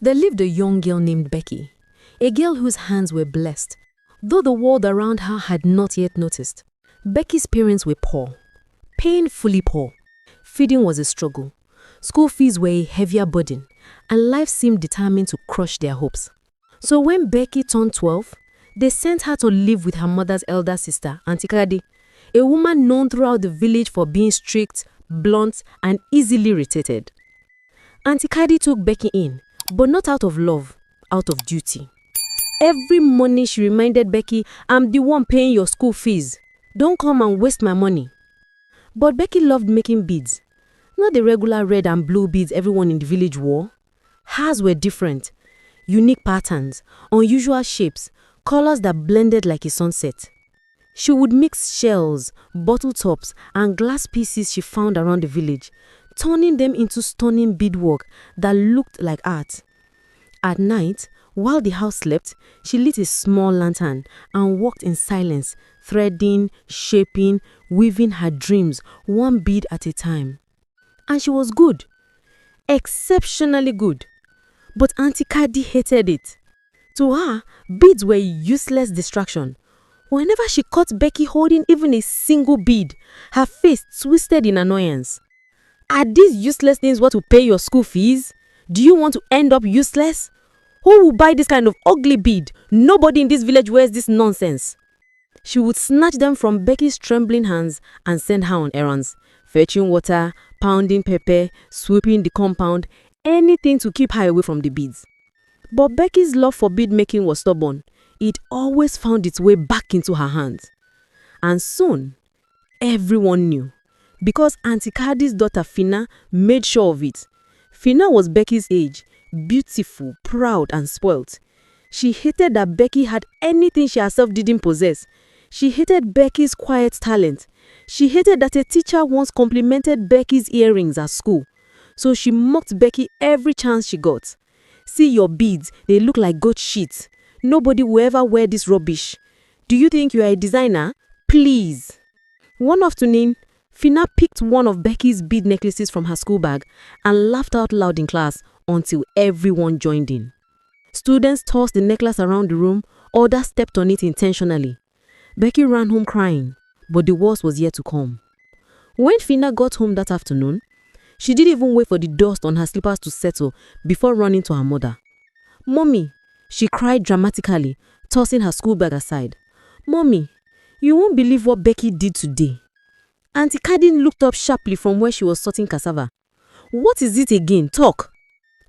There lived a young girl named Becky, a girl whose hands were blessed, though the world around her had not yet noticed. Becky's parents were poor, painfully poor. Feeding was a struggle, school fees were a heavier burden, and life seemed determined to crush their hopes. So when Becky turned 12, they sent her to live with her mother's elder sister, Aunty Kadi, a woman known throughout the village for being strict, blunt, and easily irritated. Aunty Kadi took Becky in, but not out of love, out of duty. Every morning she reminded Becky, "I'm the one paying your school fees. Don't come and waste my money." But Becky loved making beads. Not the regular red and blue beads everyone in the village wore. Hers were different. Unique patterns, unusual shapes, colors that blended like a sunset. She would mix shells, bottle tops, and glass pieces she found around the village, turning them into stunning beadwork that looked like art. At night, while the house slept, she lit a small lantern and walked in silence, threading, shaping, weaving her dreams one bead at a time. And she was good, exceptionally good. But Aunty Kadi hated it. To her, beads were a useless distraction. Whenever she caught Becky holding even a single bead, her face twisted in annoyance. "Are these useless things what will pay your school fees? Do you want to end up useless? Who will buy this kind of ugly bead? Nobody in this village wears this nonsense." She would snatch them from Becky's trembling hands and send her on errands, fetching water, pounding pepper, sweeping the compound, anything to keep her away from the beads. But Becky's love for bead making was stubborn. It always found its way back into her hands. And soon, everyone knew, because Aunty Kadi's daughter Fina made sure of it. Fina was Becky's age, beautiful, proud, and spoilt. She hated that Becky had anything she herself didn't possess. She hated Becky's quiet talent. She hated that a teacher once complimented Becky's earrings at school. So she mocked Becky every chance she got. "See your beads, they look like goat shit. Nobody will ever wear this rubbish. Do you think you are a designer? Please." One afternoon, Fina picked one of Becky's bead necklaces from her school bag and laughed out loud in class until everyone joined in. Students tossed the necklace around the room, others stepped on it intentionally. Becky ran home crying, but the worst was yet to come. When Fina got home that afternoon, she didn't even wait for the dust on her slippers to settle before running to her mother. "Mommy," she cried dramatically, tossing her school bag aside. "Mommy, you won't believe what Becky did today." Aunty Kadi looked up sharply from where she was sorting cassava. "What is it again? Talk."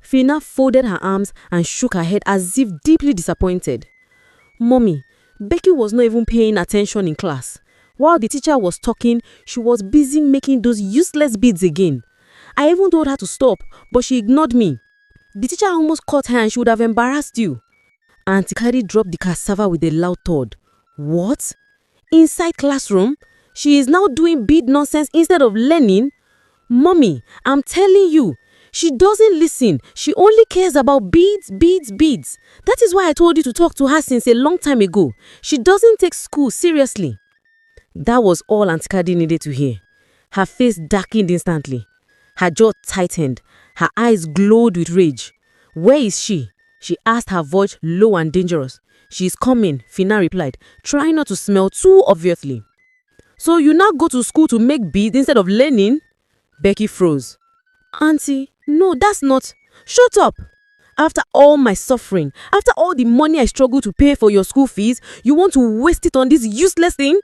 Fina folded her arms and shook her head as if deeply disappointed. "Mommy, Becky was not even paying attention in class. While the teacher was talking, she was busy making those useless beads again. I even told her to stop, but she ignored me. The teacher almost caught her and she would have embarrassed you." Aunty Kadi dropped the cassava with a loud thud. "What? Inside classroom? She is now doing bead nonsense instead of learning? Mommy, I'm telling you, she doesn't listen. She only cares about beads, beads, beads. That is why I told you to talk to her since a long time ago. She doesn't take school seriously." That was all Aunty Kadi needed to hear. Her face darkened instantly. Her jaw tightened. Her eyes glowed with rage. "Where is she?" she asked, her voice low and dangerous. "She's coming," Fina replied, trying not to smile too obviously. "So you now go to school to make beads instead of learning?" Becky froze. "Auntie, no, that's not..." "Shut up! After all my suffering, after all the money I struggled to pay for your school fees, you want to waste it on this useless thing?"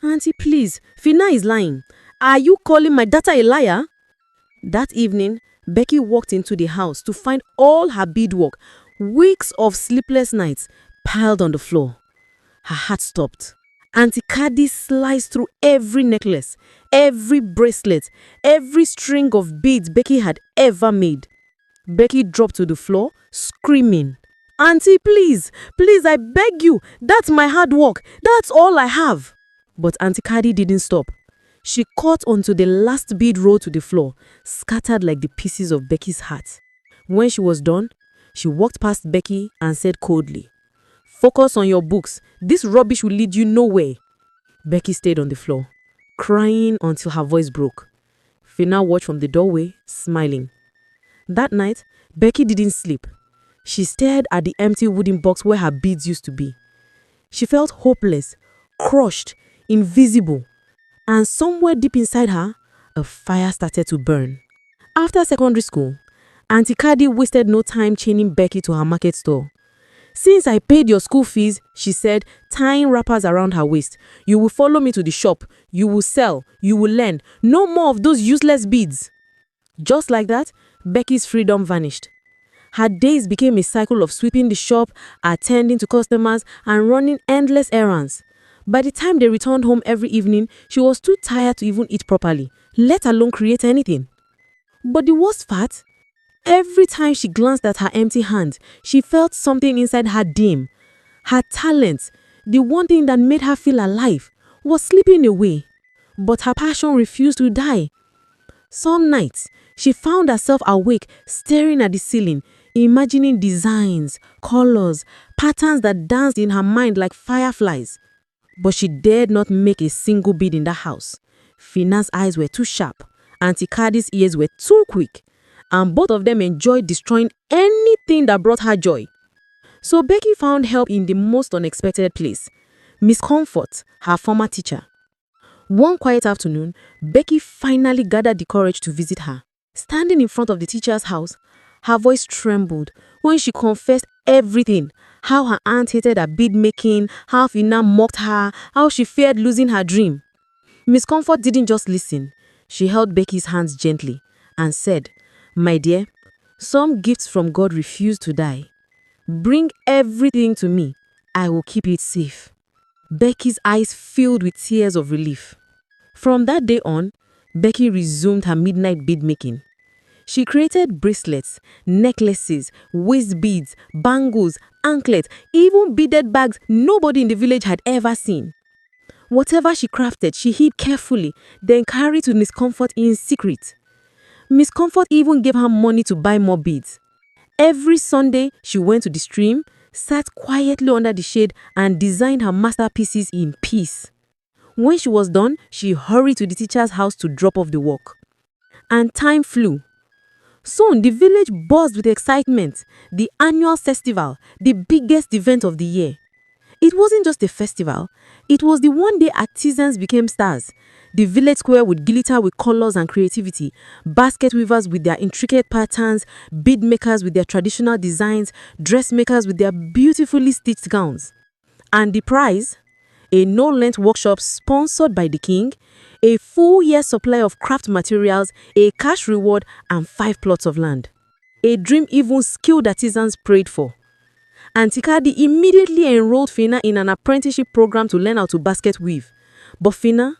"Auntie, please, Fina is lying. Are you calling my daughter a liar?" That evening, Becky walked into the house to find all her beadwork, weeks of sleepless nights, piled on the floor. Her heart stopped. Aunty Kadi sliced through every necklace, every bracelet, every string of beads Becky had ever made. Becky dropped to the floor, screaming, "Auntie, please, please, I beg you, that's my hard work, that's all I have." But Aunty Kadi didn't stop. She caught onto the last bead rolled to the floor, scattered like the pieces of Becky's heart. When she was done, she walked past Becky and said coldly, "Focus on your books. This rubbish will lead you nowhere." Becky stayed on the floor, crying until her voice broke. Fina watched from the doorway, smiling. That night, Becky didn't sleep. She stared at the empty wooden box where her beads used to be. She felt hopeless, crushed, invisible. And somewhere deep inside her, a fire started to burn. After secondary school, Aunty Cardi wasted no time chaining Becky to her market store. "Since I paid your school fees," she said, tying wrappers around her waist, "you will follow me to the shop. You will sell. You will learn. No more of those useless beads." Just like that, Becky's freedom vanished. Her days became a cycle of sweeping the shop, attending to customers, and running endless errands. By the time they returned home every evening, she was too tired to even eat properly, let alone create anything. But the worst part? Every time she glanced at her empty hands, she felt something inside her dim. Her talent, the one thing that made her feel alive, was slipping away. But her passion refused to die. Some nights, she found herself awake, staring at the ceiling, imagining designs, colors, patterns that danced in her mind like fireflies. But she dared not make a single bead in that house. Fina's eyes were too sharp, Aunty Cardi's ears were too quick, and both of them enjoyed destroying anything that brought her joy. So Becky found help in the most unexpected place. Miss Comfort, her former teacher. One quiet afternoon, Becky finally gathered the courage to visit her. Standing in front of the teacher's house, her voice trembled when she confessed everything. How her aunt hated her bead making, how Fina mocked her, how she feared losing her dream. Miss Comfort didn't just listen. She held Becky's hands gently and said, "My dear, some gifts from God refuse to die. Bring everything to me. I will keep it safe." Becky's eyes filled with tears of relief. From that day on, Becky resumed her midnight bead making. She created bracelets, necklaces, waist beads, bangles, anklets, even beaded bags nobody in the village had ever seen. Whatever she crafted, she hid carefully, then carried to Miss Comfort in secret. Miss Comfort even gave her money to buy more beads. Every Sunday, she went to the stream, sat quietly under the shade, and designed her masterpieces in peace. When she was done, she hurried to the teacher's house to drop off the work. And time flew. Soon, the village buzzed with excitement. The annual festival, the biggest event of the year. It wasn't just a festival. It was the one day artisans became stars. The village square would glitter with colors and creativity. Basket weavers with their intricate patterns, bead makers with their traditional designs, dressmakers with their beautifully stitched gowns. And the prize? A no-length workshop sponsored by the king, a full year supply of craft materials, a cash reward, and 5 plots of land. A dream even skilled artisans prayed for. Aunty Cardi immediately enrolled Fina in an apprenticeship program to learn how to basket weave. But Fina,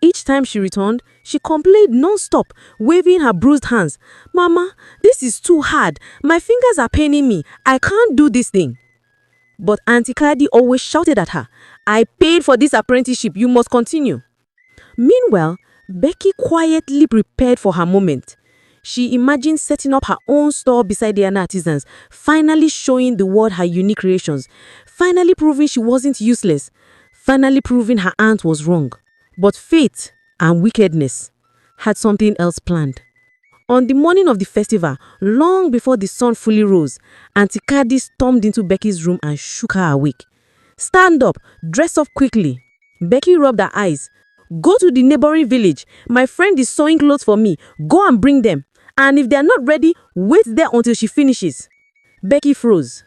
each time she returned, she complained non-stop, waving her bruised hands. "Mama, this is too hard. My fingers are paining me. I can't do this thing." But Aunty Cardi always shouted at her, "I paid for this apprenticeship. You must continue." Meanwhile, Becky quietly prepared for her moment. She imagined setting up her own store beside the other artisans, finally showing the world her unique creations, finally proving she wasn't useless, finally proving her aunt was wrong. But fate and wickedness had something else planned. On the morning of the festival, long before the sun fully rose, Aunty Cardi stormed into Becky's room and shook her awake. "Stand up, dress up quickly." Becky rubbed her eyes. "Go to the neighboring village. My friend is sewing clothes for me. Go and bring them. And if they are not ready, wait there until she finishes." Becky froze.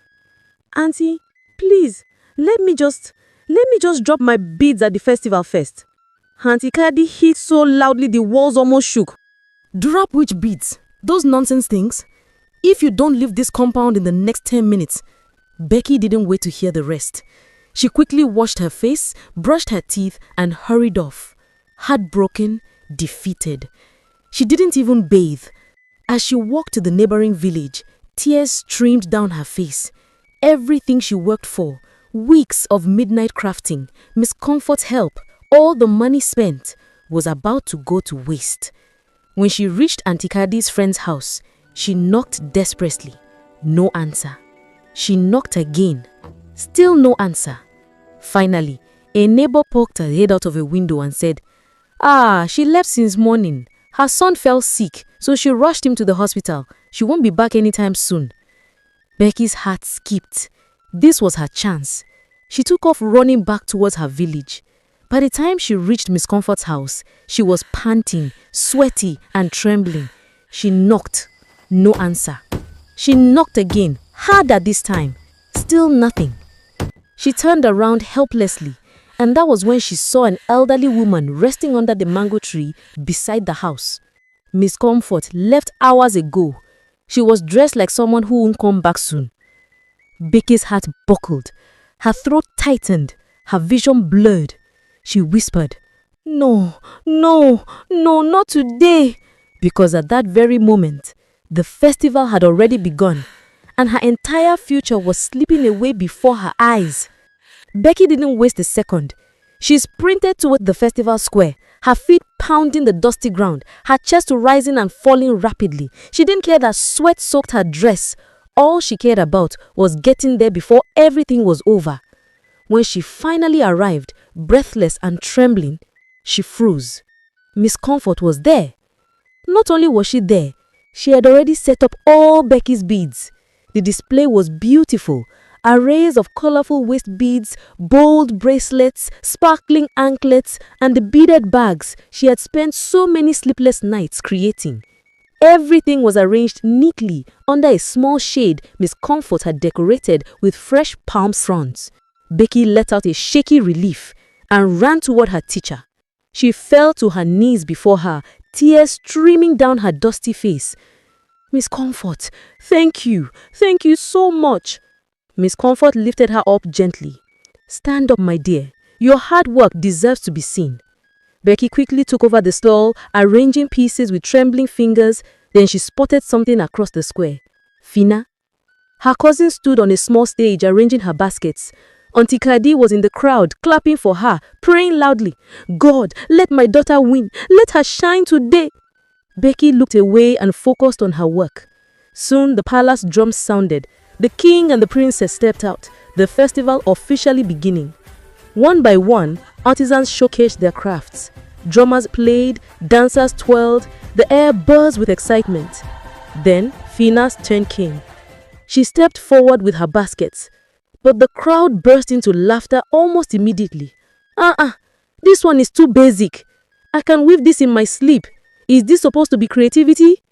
"Auntie, please, let me just drop my beads at the festival first." Aunty Cardi hit so loudly the walls almost shook. "Drop which beads? Those nonsense things? If you don't leave this compound in the next 10 minutes. Becky didn't wait to hear the rest. She quickly washed her face, brushed her teeth, and hurried off. Heartbroken, defeated. She didn't even bathe. As she walked to the neighboring village, tears streamed down her face. Everything she worked for, weeks of midnight crafting, Miss Comfort's help, all the money spent, was about to go to waste. When she reached Aunty Cardi's friend's house, she knocked desperately. No answer. She knocked again. Still no answer. Finally, a neighbor poked her head out of a window and said, She left since morning. Her son fell sick, so she rushed him to the hospital. She won't be back anytime soon." Becky's heart skipped. This was her chance. She took off running back towards her village. By the time she reached Miss Comfort's house, she was panting, sweaty and trembling. She knocked. No answer. She knocked again, harder this time. Still nothing. She turned around helplessly, and that was when she saw an elderly woman resting under the mango tree beside the house. Miss Comfort left hours ago. She was dressed like someone who won't come back soon. Becky's heart buckled. Her throat tightened. Her vision blurred. She whispered, "No, no, no, not today." Because at that very moment, the festival had already begun, and her entire future was slipping away before her eyes. Becky didn't waste a second. She sprinted toward the festival square, her feet pounding the dusty ground, her chest rising and falling rapidly. She didn't care that sweat soaked her dress. All she cared about was getting there before everything was over. When she finally arrived, breathless and trembling, she froze. Miss Comfort was there. Not only was she there, she had already set up all Becky's beads. The display was beautiful. Arrays of colorful waist beads, bold bracelets, sparkling anklets, and the beaded bags she had spent so many sleepless nights creating. Everything was arranged neatly under a small shade Miss Comfort had decorated with fresh palm fronds. Becky let out a shaky relief and ran toward her teacher. She fell to her knees before her, tears streaming down her dusty face. "Miss Comfort, thank you so much." Miss Comfort lifted her up gently. "Stand up, my dear. Your hard work deserves to be seen." Becky quickly took over the stall, arranging pieces with trembling fingers. Then she spotted something across the square. Fina. Her cousin stood on a small stage arranging her baskets. Aunty Kadi was in the crowd, clapping for her, praying loudly, "God, let my daughter win. Let her shine today." Becky looked away and focused on her work. Soon the palace drums sounded. The king and the princess stepped out, the festival officially beginning. One by one, artisans showcased their crafts. Drummers played, dancers twirled, the air buzzed with excitement. Then Fina's turn came. She stepped forward with her baskets, but the crowd burst into laughter almost immediately. This one is too basic. I can weave this in my sleep. Is this supposed to be creativity?"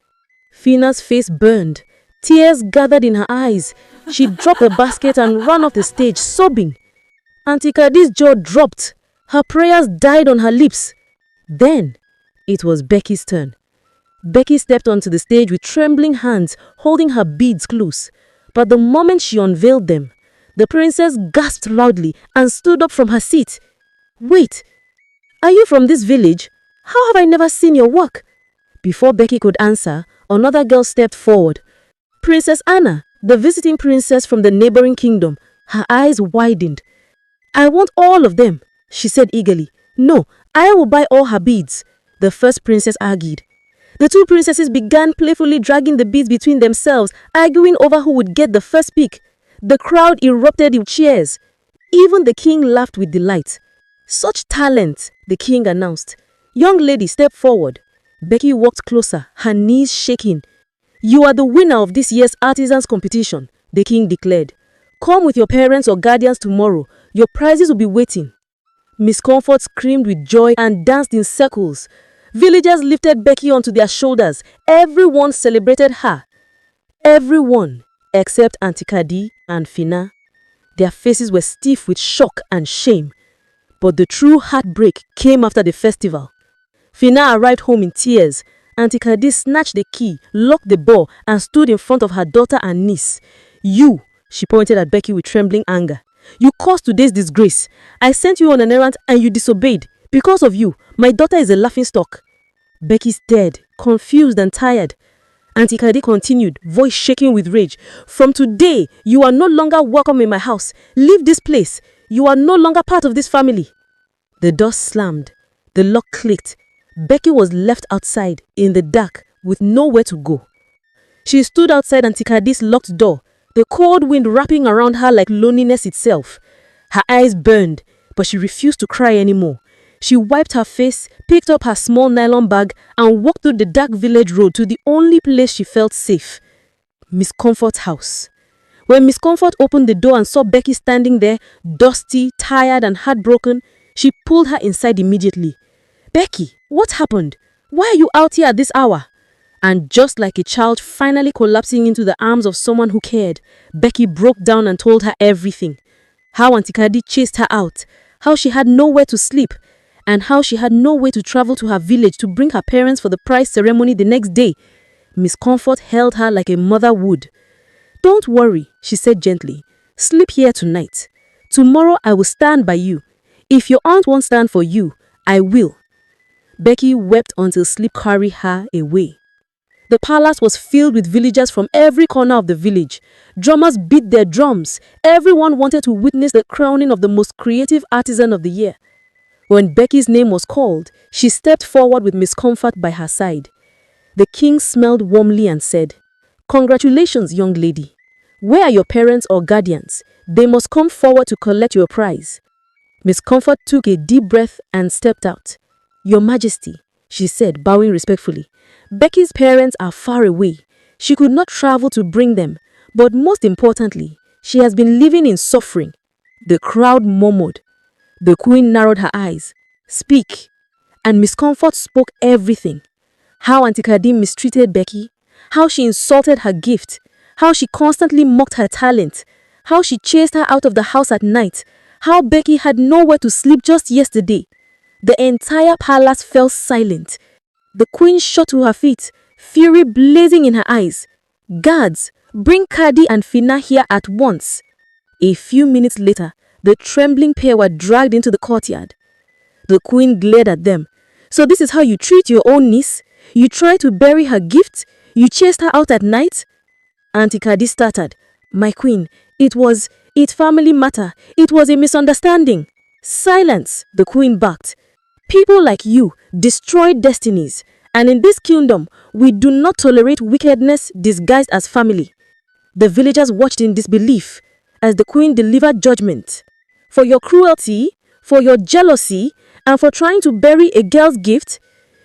Fina's face burned. Tears gathered in her eyes. She dropped the basket and ran off the stage, sobbing. Aunty Kadi's jaw dropped. Her prayers died on her lips. Then, it was Becky's turn. Becky stepped onto the stage with trembling hands, holding her beads close. But the moment she unveiled them, the princess gasped loudly and stood up from her seat. "Wait, are you from this village? How have I never seen your work?" Before Becky could answer, another girl stepped forward. "Princess Anna, the visiting princess from the neighboring kingdom." Her eyes widened. "I want all of them," she said eagerly. "No, I will buy all her beads," the first princess argued. The two princesses began playfully dragging the beads between themselves, arguing over who would get the first pick. The crowd erupted in cheers. Even the king laughed with delight. "Such talent," the king announced. "Young lady, step forward." Becky walked closer, her knees shaking. "You are the winner of this year's artisans competition," the king declared. "Come with your parents or guardians tomorrow. Your prizes will be waiting." Miss Comfort screamed with joy and danced in circles. Villagers lifted Becky onto their shoulders. Everyone celebrated her. Everyone except Aunty Kadi and Fina. Their faces were stiff with shock and shame. But the true heartbreak came after the festival. Fina arrived home in tears. Aunty Kadi snatched the key, locked the door, and stood in front of her daughter and niece. "You," she pointed at Becky with trembling anger. "You caused today's disgrace. I sent you on an errand and you disobeyed. Because of you, my daughter is a laughingstock." Becky stared, confused and tired. Aunty Kadi continued, voice shaking with rage. "From today, you are no longer welcome in my house. Leave this place. You are no longer part of this family." The door slammed. The lock clicked. Becky was left outside, in the dark, with nowhere to go. She stood outside Aunty Kadi's locked door, the cold wind wrapping around her like loneliness itself. Her eyes burned, but she refused to cry anymore. She wiped her face, picked up her small nylon bag, and walked through the dark village road to the only place she felt safe, Miss Comfort's house. When Miss Comfort opened the door and saw Becky standing there, dusty, tired, and heartbroken, she pulled her inside immediately. "Becky, what happened? Why are you out here at this hour?" And just like a child finally collapsing into the arms of someone who cared, Becky broke down and told her everything. How Aunty Kadi chased her out, how she had nowhere to sleep, and how she had no way to travel to her village to bring her parents for the prize ceremony the next day. Miss Comfort held her like a mother would. "Don't worry," she said gently. "Sleep here tonight. Tomorrow I will stand by you. If your aunt won't stand for you, I will." Becky wept until sleep carried her away. The palace was filled with villagers from every corner of the village. Drummers beat their drums. Everyone wanted to witness the crowning of the most creative artisan of the year. When Becky's name was called, she stepped forward with Miss Comfort by her side. The king smiled warmly and said, "Congratulations, young lady. Where are your parents or guardians? They must come forward to collect your prize." Miss Comfort took a deep breath and stepped out. "Your Majesty," she said, bowing respectfully, "Becky's parents are far away. She could not travel to bring them, but most importantly, she has been living in suffering." The crowd murmured. The queen narrowed her eyes. "Speak." And Miss Comfort spoke everything. How Aunty Kadi mistreated Becky, how she insulted her gift, how she constantly mocked her talent, how she chased her out of the house at night, how Becky had nowhere to sleep just yesterday. The entire palace fell silent. The queen shot to her feet, fury blazing in her eyes. "Guards, bring Kadi and Fina here at once." A few minutes later, the trembling pair were dragged into the courtyard. The queen glared at them. "So this is how you treat your own niece? You try to bury her gift? You chased her out at night?" Aunty Kadi stuttered. "My queen, it's family matter. It was a misunderstanding." "Silence," the queen barked. "People like you destroy destinies, and in this kingdom, we do not tolerate wickedness disguised as family." The villagers watched in disbelief as the queen delivered judgment. "For your cruelty, for your jealousy, and for trying to bury a girl's gift,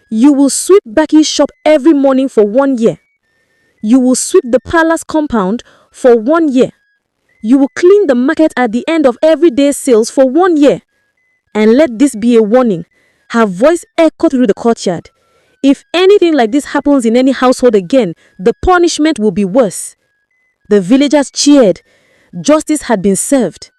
you will sweep Becky's shop every morning for 1 year. You will sweep the palace compound for 1 year. You will clean the market at the end of every day's sales for 1 year. And let this be a warning." Her voice echoed through the courtyard. "If anything like this happens in any household again, the punishment will be worse." The villagers cheered. Justice had been served.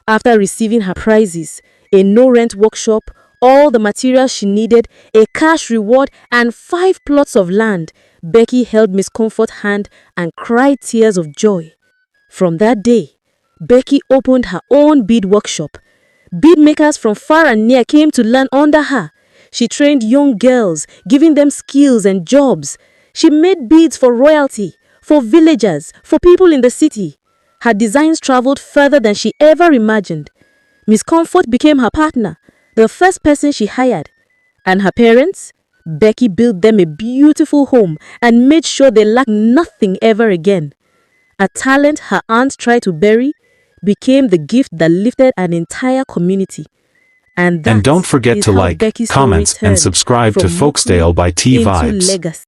After receiving her prizes, a no-rent workshop, all the materials she needed, a cash reward, and 5 plots of land, Becky held Miss Comfort's hand and cried tears of joy. From that day, Becky opened her own bead workshop. Bead makers from far and near came to learn under her. She trained young girls, giving them skills and jobs. She made beads for royalty, for villagers, for people in the city. Her designs traveled further than she ever imagined. Miss Comfort became her partner, the first person she hired. And her parents? Becky built them a beautiful home and made sure they lacked nothing ever again. A talent her aunt tried to bury became the gift that lifted an entire community. And don't forget to like, comment, and subscribe to Folktale by T Vibes. Legacy.